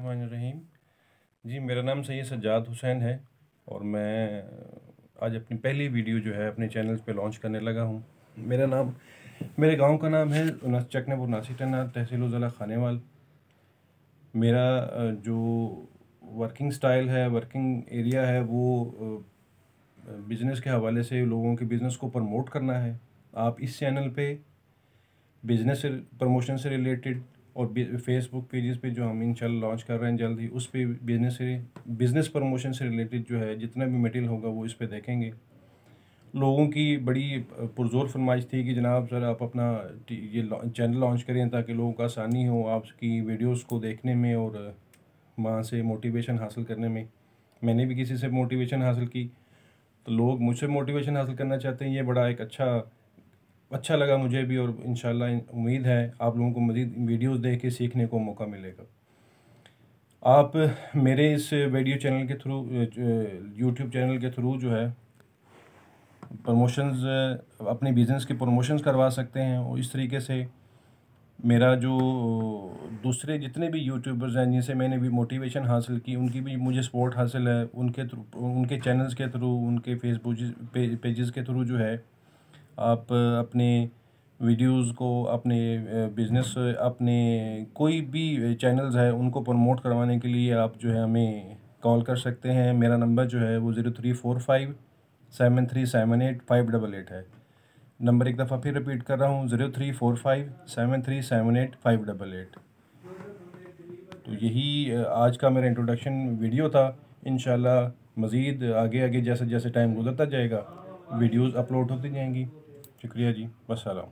बिस्मिल्लाहिर्रहमानिर्रहीम। जी, मेरा नाम सैयद सज्जाद हुसैन है और मैं आज अपनी पहली वीडियो जो है अपने चैनल पे लॉन्च करने लगा हूँ। मेरे गांव का नाम है चकनापुर नासिटना, तहसील ज़िला खानेवाल। मेरा जो वर्किंग स्टाइल है, वर्किंग एरिया है, वो बिज़नेस के हवाले से लोगों के बिज़नेस को प्रमोट करना है। आप इस चैनल पे बिज़नेस से प्रमोशन से रिलेटेड और फेसबुक पेजेस पे जो हम इंशाल्लाह लॉन्च कर रहे हैं जल्द ही, उस पे बिज़नेस प्रमोशन से रिलेटेड जो है जितना भी मटेरियल होगा वो इस पे देखेंगे। लोगों की बड़ी पुरजोर फरमाइश थी कि जनाब सर आप अपना ये चैनल लॉन्च करें ताकि लोगों को आसानी हो आपकी वीडियोस को देखने में और वहाँ से मोटिवेशन हासिल करने में। मैंने भी किसी से मोटिवेशन हासिल की तो लोग मुझसे मोटिवेशन हासिल करना चाहते हैं। ये बड़ा एक अच्छा लगा मुझे भी और इंशाल्लाह उम्मीद है आप लोगों को मज़ीद वीडियोस देख के सीखने को मौका मिलेगा। आप मेरे इस वीडियो चैनल के थ्रू, यूट्यूब चैनल के थ्रू जो है प्रमोशंस, अपने बिज़नेस के प्रमोशंस करवा सकते हैं। और इस तरीके से मेरा जो दूसरे जितने भी यूट्यूबर्स हैं जिनसे मैंने भी मोटिवेशन हासिल की, उनकी भी मुझे सपोर्ट हासिल है। उनके चैनल्स के थ्रू, उनके फेसबुक पेजेस के थ्रू जो है आप अपने वीडियोस को, अपने बिज़नेस, अपने कोई भी चैनल्स है उनको प्रमोट करवाने के लिए आप जो है हमें कॉल कर सकते हैं। मेरा नंबर जो है वो 03457378 है। नंबर एक दफ़ा फिर रिपीट कर रहा हूँ, 03457378 तो यही आज का मेरा इंट्रोडक्शन वीडियो था। इंशाल्लाह मज़ीद आगे आगे जैसे जैसे टाइम गुजरता जाएगा वीडियोस अपलोड होती जाएंगी। शुक्रिया जी, वस्सलाम।